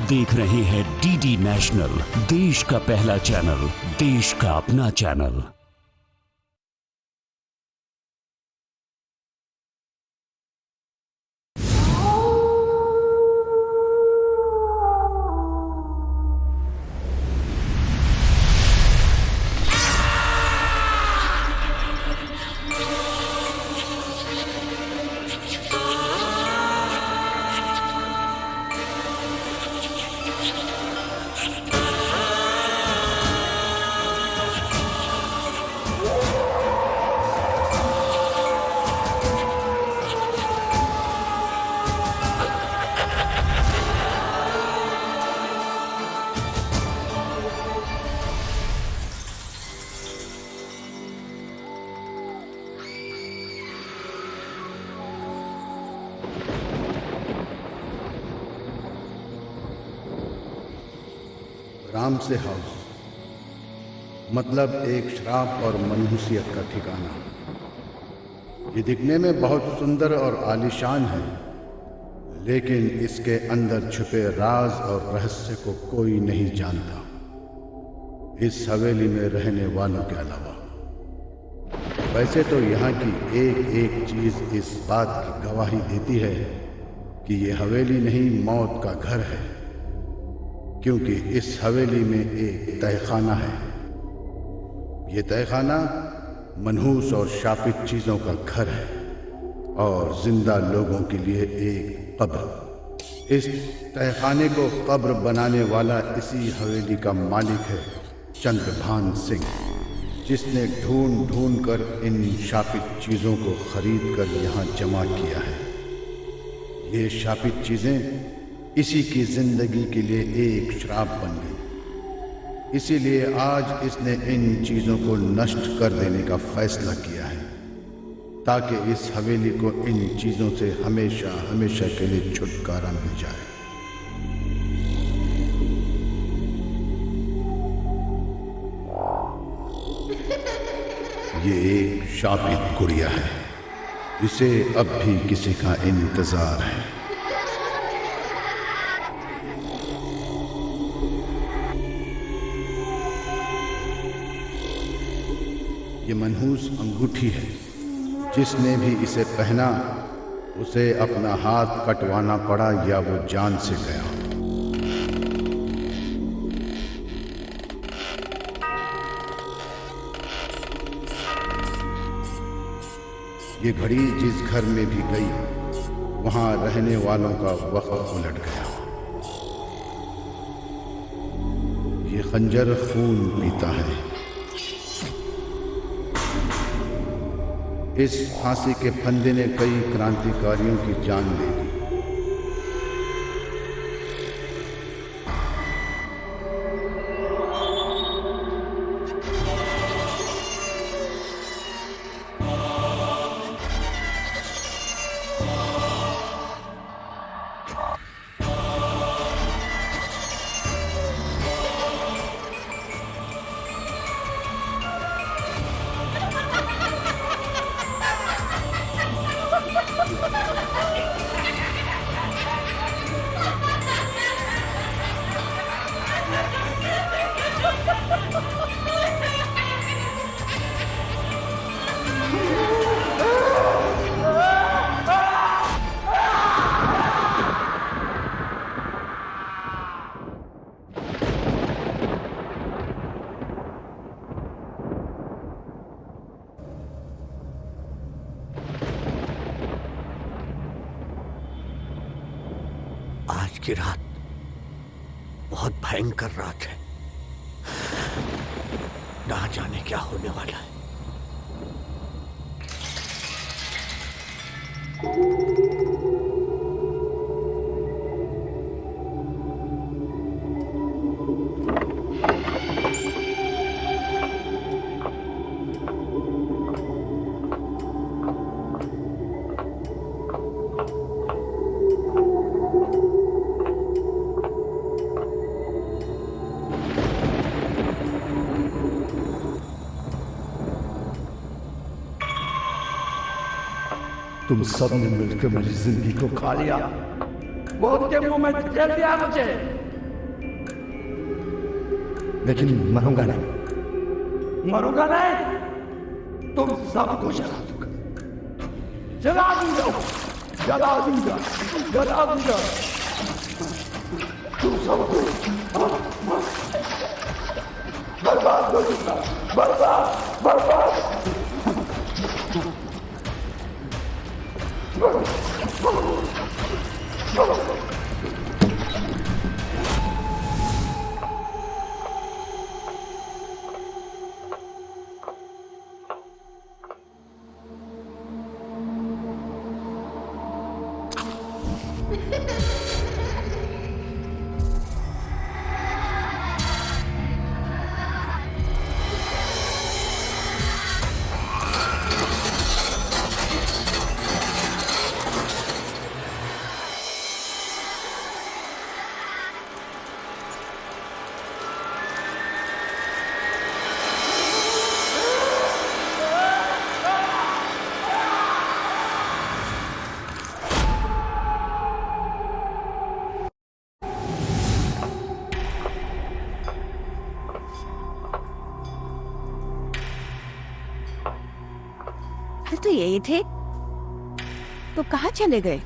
देख रहे हैं डीडी नेशनल, देश का पहला चैनल, देश का अपना चैनल। राम से हाउस मतलब एक शराब और मनहूसियत का ठिकाना। ये दिखने में बहुत सुंदर और आलीशान है, लेकिन इसके अंदर छुपे राज और रहस्य को कोई नहीं जानता, इस हवेली में रहने वालों के अलावा। वैसे तो यहाँ की एक एक चीज इस बात की गवाही देती है कि ये हवेली नहीं, मौत का घर है, क्योंकि इस हवेली में एक तहखाना है। ये तहखाना मनहूस और शापित चीजों का घर है और जिंदा लोगों के लिए एक कब्र। इस तहखाने को कब्र बनाने वाला इसी हवेली का मालिक है चंद्रभान सिंह, जिसने ढूंढ ढूंढ कर इन शापित चीजों को खरीद कर यहाँ जमा किया है। ये शापित चीजें इसी की जिंदगी के लिए एक श्राप बन गई, इसीलिए आज इसने इन चीजों को नष्ट कर देने का फैसला किया है, ताकि इस हवेली को इन चीजों से हमेशा हमेशा के लिए छुटकारा मिल जाए। ये एक शापित गुड़िया है, इसे अब भी किसी का इंतजार है। ये मनहूस अंगूठी है, जिसने भी इसे पहना उसे अपना हाथ कटवाना पड़ा या वो जान से गया। ये घड़ी जिस घर में भी गई, वहां रहने वालों का वक्त उलट गया। ये खंजर खून पीता है, इस फांसी के फंदे ने कई क्रांतिकारियों की जान ले ली। आज की रात बहुत भयंकर रात है, ना जाने क्या होने वाला है। तुम सबने मिलकर मेरी जिंदगी को खा लिया। मौत के मुंह में धकेल दिया मुझे। लेकिन मरूंगा नहीं। मरूंगा नहीं, तुम सबको जला दूंगा, जला दूंगा, जला दूंगा, जला दूंगा, तुम सबको बर्बाद कर दूंगा, बर्बाद, बर्बाद। कल तो यही थे, तो कहाँ चले गए?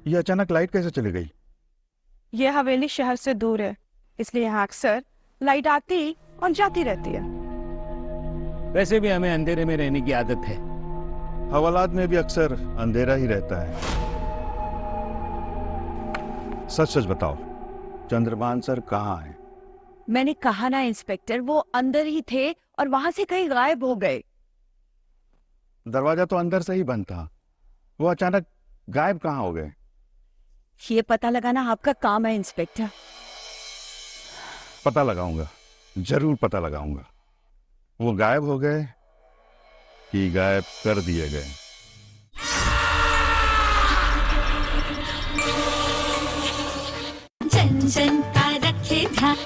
ये अचानक लाइट कैसे चली गई? ये हवेली शहर से दूर है, इसलिए यहाँ अक्सर लाइट आती और जाती रहती है। वैसे भी हमें अंधेरे में रहने की आदत है। हवालात में भी अक्सर अंधेरा ही रहता है। सच सच बताओ, चंद्रभान सर कहाँ हैं? मैंने कहा ना इंस्पेक्टर, वो अंदर ही थे और वहां से कहीं गायब हो गए। दरवाजा तो अंदर से ही बंद था, वो अचानक गायब कहाँ हो गए? ये पता लगाना आपका काम है इंस्पेक्टर। पता लगाऊंगा, जरूर पता लगाऊंगा। वो गायब हो गए कि गायब कर दिए गए? जन जन का रखे ध्यान।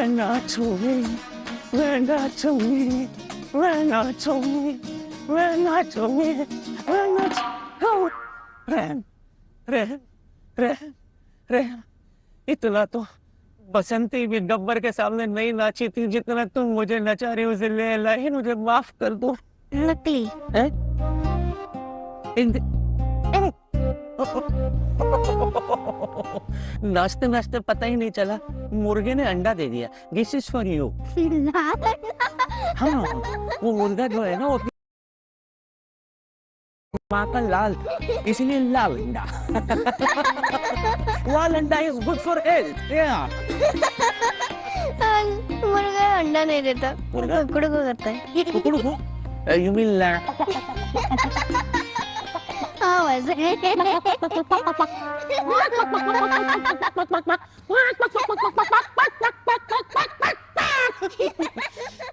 We're not doing. We're not doing. We're not doing. We're not doing. We're not doing. रहम इतना तो बसंती भी गब्बर के सामने नहीं नाची थी जितना तुम मुझे नचा रही हो। जिले इलाही मुझे माफ कर दो। नकली हैं? नाचते नाचते पता ही नहीं चला मुर्गे ने अंडा दे दिया। This is for you. हाँ, वो मुर्गा जो है ना वो माँ का लाल था, इसलिए लाल अंडा। लाल अंडा इज गुड फॉर हेल्थ। मुर्गा अंडा नहीं देता, मुर्गा कुकड़ू को करता है। कुकड़ू को? You mean lamb? हाँ वैसे।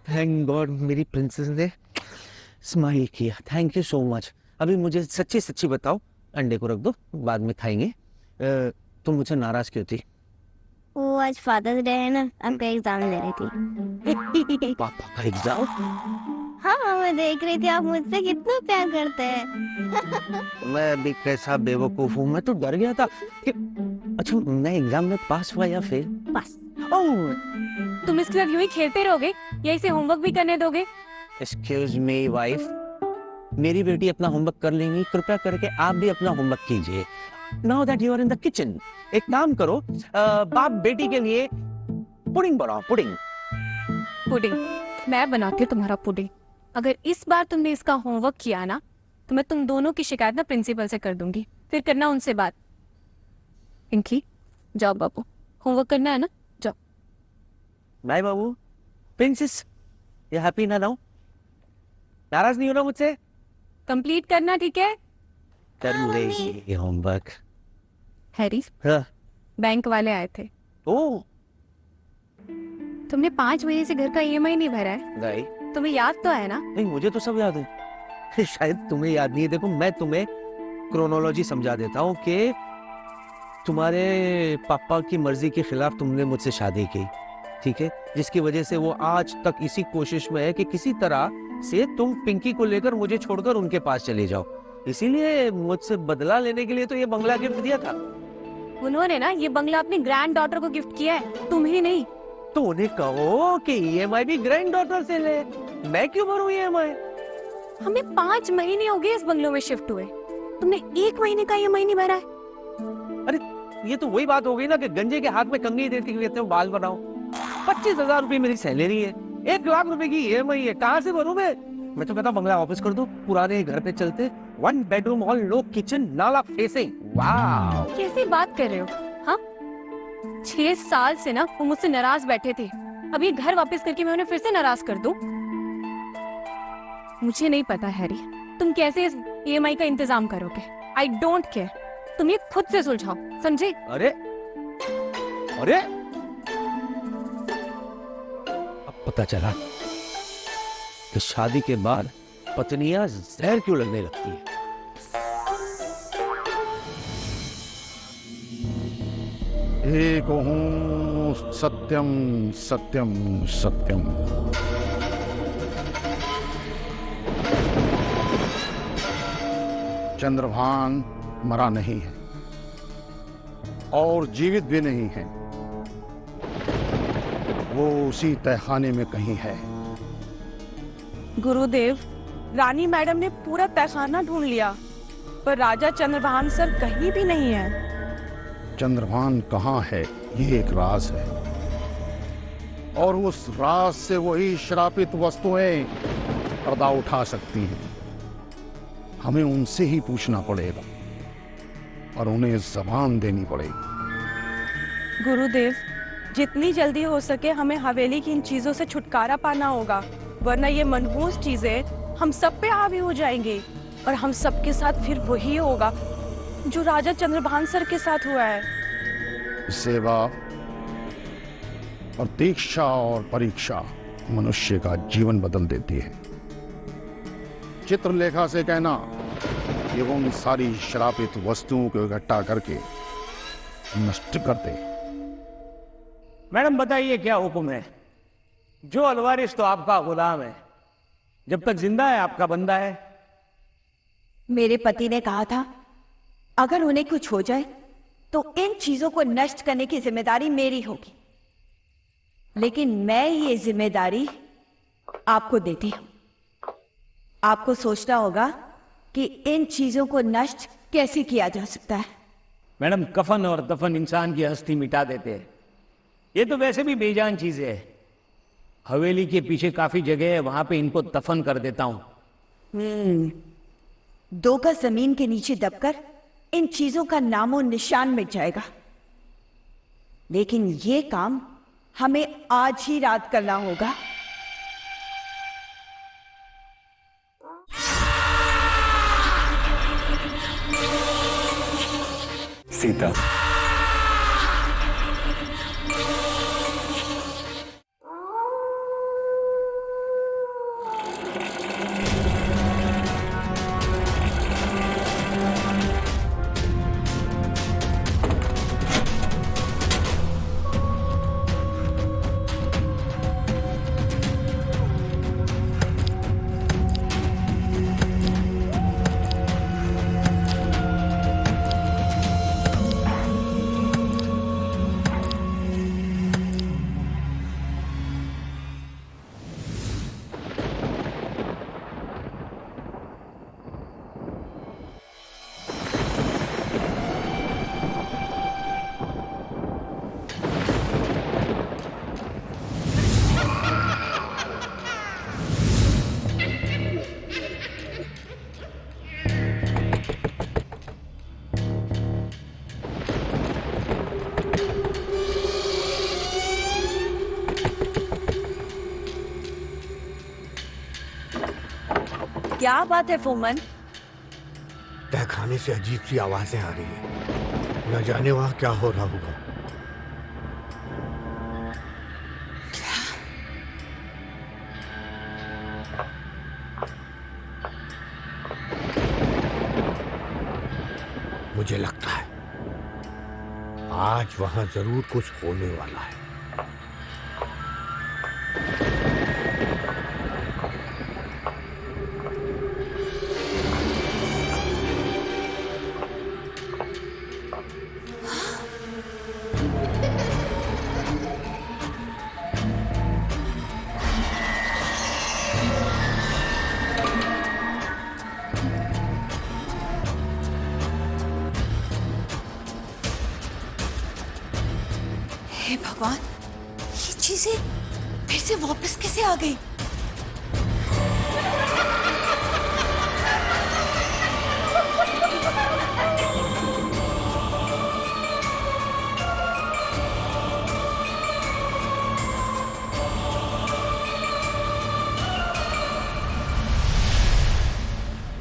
थैंक गॉड मेरी प्रिंसेस ने स्माइल किया। Thank you so much. अभी मुझे सच्ची सच्ची बताओ, अंडे को रख दो, बाद में खाएंगे। तुम मुझे नाराज क्यों थी? वो आज फादर्स डे है ना, आपका एग्जाम दे रही थी। पापा का एग्जाम? हाँ मैं देख रही थी आप मुझसे कितना प्यार करते हैं। मैं भी कैसा बेवकूफ हूँ, मैं तो डर गया था कि अच्छा मैं एग्जाम में पास हुआ या फेल? पास। ओह तुम इसके साथ यूं ही खेलते रहोगे या इसे होमवर्क भी करने दोगे? एक्सक्यूज मी वाइफ, मेरी बेटी अपना होमवर्क कर लेंगी, कृपया करके आप भी अपना होमवर्क कीजिए। Now that you are in the kitchen, एक काम करो, बाप बेटी के लिए पुडिंग बनाओ। Pudding pudding? मैं बनाती हूँ तुम्हारा पुडिंग। अगर इस बार तुमने इसका होमवर्क किया ना तो मैं तुम दोनों की शिकायत ना प्रिंसिपल से कर दूंगी, फिर करना उनसे बात। पिंकी जाओ बाबू, होमवर्क करना है ना, जाओ। बाय बाबू। प्रिंसेस यू हैप्पी ना नाउ? नाराज नहीं हो ना मुझसे? कंप्लीट करना, ठीक है? कर लेगी होमवर्क। हैरी, हाँ। बैंक वाले आए थे। ओह तुमने 5 महीने से घर का EMI नहीं भरा है, नहीं तुम्हें याद तो है ना? नहीं, मुझे तो सब याद है। शायद तुम्हें याद नहीं है। देखो मैं तुम्हें क्रोनोलॉजी समझा देता हूँ कि तुम्हारे पापा की मर्जी के खिलाफ तुमने मुझसे शादी की, ठीक है, जिसकी वजह से वो आज तक इसी कोशिश में है कि किसी तरह से तुम पिंकी को लेकर मुझे छोड़कर उनके पास चले जाओ। इसीलिए मुझसे बदला लेने के लिए तो ये बंगला गिफ्ट दिया था। उन्होंने ना ये बंगला अपनी ग्रैंड डॉटर को गिफ्ट किया है, तुम्हें नहीं। तो उन्हें कहो कि EMI भी ग्रैंड डॉटर से ले, मैं क्यों भरूं EMI? हमें 5 महीने हो गए इस बंगलों में शिफ्ट हुए, तुमने 1 महीने का EMI नहीं भरा है। अरे ये तो वही बात हो गई ना कि गंजे के हाथ में कंघी देती कहते हो बाल बनाओ। 25,000 रुपए मेरी सैलरी है, 1 लाख रुपए की EMI है, कहाँ से भरूं मैं? मैं तो कहता बंगला वापस कर दो, पुराने घर पे चलते। 1 बेडरूम हॉल, नो किचन, नाला फेसिंग। वाह कैसी बात कर रहे हो? हाँ 6 साल से ना वो मुझसे नाराज बैठे थे, अब ये घर वापस करके मैं उन्हें फिर से नाराज कर दूं? मुझे नहीं पता हैरी तुम कैसे इस EMI का इंतजाम करोगे। आई डोंट केयर, तुम ये खुद से सुलझाओ, समझे? अरे अरे अब पता चला कि शादी के बाद पत्नियां जहर क्यों लगने लगती है। एको हूँ सत्यम सत्यम सत्यम। चंद्रभान मरा नहीं है और जीवित भी नहीं है, वो उसी तहखाने में कहीं है। गुरुदेव, रानी मैडम ने पूरा तहखाना ढूंढ लिया पर राजा चंद्रभान सर कहीं भी नहीं है। चंद्रभान कहाँ है ये एक राज है, और उस राज से वही श्रापित वस्तुएं पर्दा उठा सकती हैं। हमें उनसे ही पूछना पड़ेगा और उन्हें जबान देनी पड़ेगी। गुरुदेव, जितनी जल्दी हो सके हमें हवेली की इन चीजों से छुटकारा पाना होगा, वरना ये मनहूस चीजें हम सब पे हावी हो जाएंगी और हम सबके साथ फिर वही होगा जो राजा चंद्रभान सर के साथ हुआ है। सेवा और दीक्षा और परीक्षा मनुष्य का जीवन बदल देती है। चित्रलेखा से कहना कि वो उन सारी श्रापित वस्तुओं को इकट्ठा करके नष्ट कर दे। मैडम बताइए क्या हुक्म है? जो अलवारिस तो आपका गुलाम है, जब तक जिंदा है आपका बंदा है। मेरे पति ने कहा था अगर उन्हें कुछ हो जाए तो इन चीजों को नष्ट करने की जिम्मेदारी मेरी होगी, लेकिन मैं ये जिम्मेदारी आपको देती हूं। आपको सोचना होगा कि इन चीजों को नष्ट कैसे किया जा सकता है। मैडम, कफन और दफन इंसान की हस्ती मिटा देते हैं, ये तो वैसे भी बेजान चीजें है। हवेली के पीछे काफी जगह है, वहां पे इनको दफन कर देता हूं। 2 गज जमीन के नीचे दबकर इन चीजों का नामो निशान मिट जाएगा, लेकिन ये काम हमें आज ही रात करना होगा। सीता, क्या बात है फूमन? तहखाने से अजीब सी आवाजें आ रही है, न जाने वहां क्या हो रहा होगा। मुझे लगता है आज वहां जरूर कुछ होने वाला है। हे भगवान, ये चीजें फिर से वापस कैसे आ गई?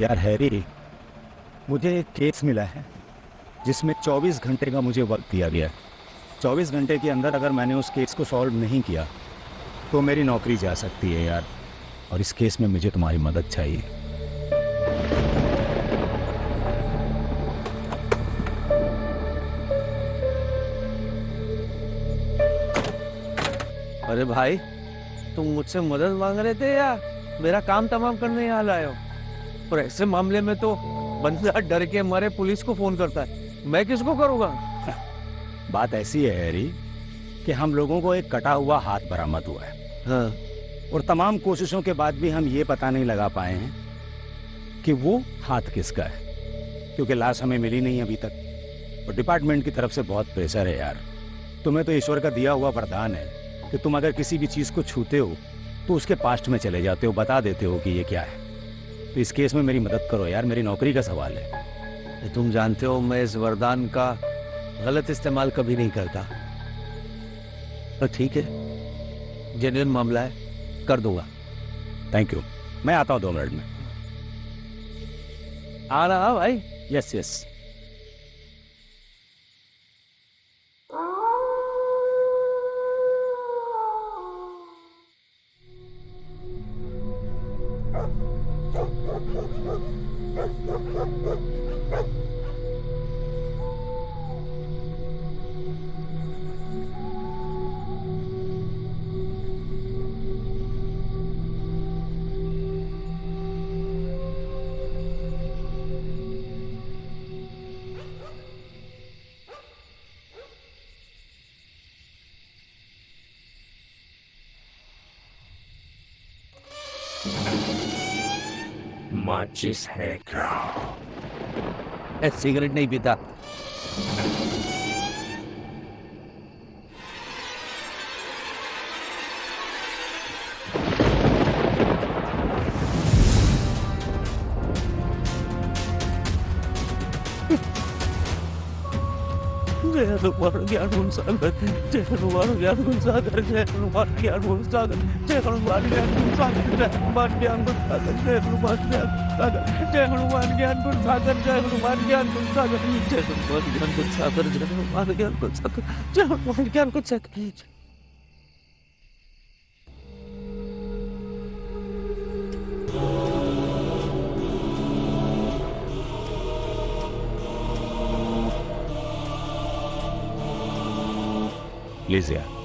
यार हैरी, मुझे एक केस मिला है जिसमें 24 घंटे का मुझे वक्त दिया गया है। 24 घंटे के अंदर अगर मैंने उस केस को सॉल्व नहीं किया तो मेरी नौकरी जा सकती है यार, और इस केस में मुझे तुम्हारी मदद चाहिए। अरे भाई, तुम मुझसे मदद मांग रहे थे या मेरा काम तमाम करने यहाँ लाए हो? और ऐसे मामले में तो बंदा डर के मारे पुलिस को फोन करता है, मैं किसको करूँगा? बात ऐसी है हैरी कि हम लोगों को एक कटा हुआ हाथ बरामद हुआ है। हाँ। और तमाम कोशिशों के बाद भी हम ये पता नहीं लगा पाए हैं कि वो हाथ किसका है, क्योंकि लाश हमें मिली नहीं अभी तक। और डिपार्टमेंट की तरफ से बहुत प्रेशर है यार। तुम्हें तो ईश्वर का दिया हुआ वरदान है कि तुम अगर किसी भी चीज को छूते हो तो उसके पास्ट में चले जाते हो, बता देते हो कि ये क्या है। तो इस केस में मेरी मदद करो यार, मेरी नौकरी का सवाल है। तुम जानते हो मैं इस वरदान का गलत इस्तेमाल कभी नहीं करता। तो ठीक है, जेन्युइन मामला है, कर दूंगा। थैंक यू, मैं आता हूँ 2 मिनट में। आ रहा भाई। Yes yes. माचिस है क्या? सिगरेट नहीं पीता। जय हनुमान ज्ञान गुण सागर, जय हनुमान ज्ञान गुण सागर, जय हनुमान ज्ञान गुण सागर, जय हनुमान ज्ञान गुण सागर, जय हनुमान ज्ञान गुण सागर, जय हनुमान ज्ञान सागर, जय हनुमान ज्ञान गुण सागर, जय हनुमान ज्ञान गुण सागर, जय हनुमान ज्ञान गुण सागर, जय हनुमान ज्ञान गुण सागर, जय हनुमान ज्ञान गुण सागर। लीजिए।